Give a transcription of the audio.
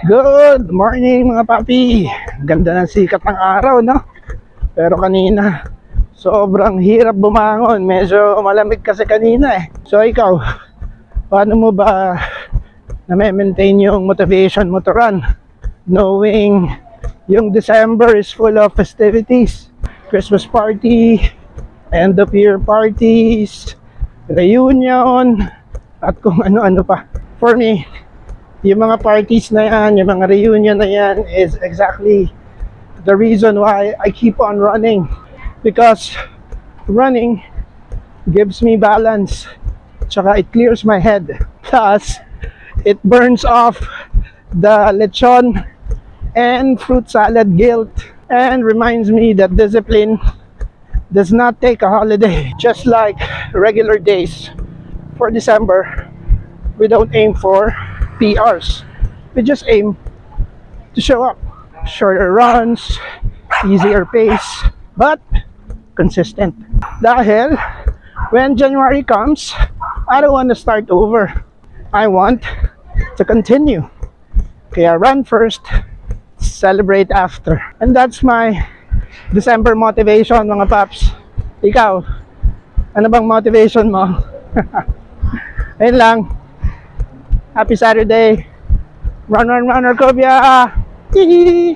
Good morning mga papi. Ganda ng sikat ng araw, no? Pero kanina, sobrang hirap bumangon. Medyo malamig kasi kanina eh. So ikaw, paano mo ba na-maintain yung motivation mo to run? Knowing yung December is full of festivities. Christmas party, end of year parties, reunion, at kung ano-ano pa. For me, yung mga parties na yan, yung mga reunion na yan is exactly the reason why I keep on running. Because running gives me balance, tsaka it clears my head. Plus, it burns off the lechon and fruit salad guilt and reminds me that discipline does not take a holiday. Just like regular days for December, we don't aim for PRs. We just aim to show up. Shorter runs, easier pace, but consistent. Dahil when January comes, I don't want to start over. I want to continue. Kaya run first, celebrate after. And that's my December motivation, mga paps. Ikaw, ano bang motivation mo? Ayun lang. Happy Saturday. Run, Arcovia! Hee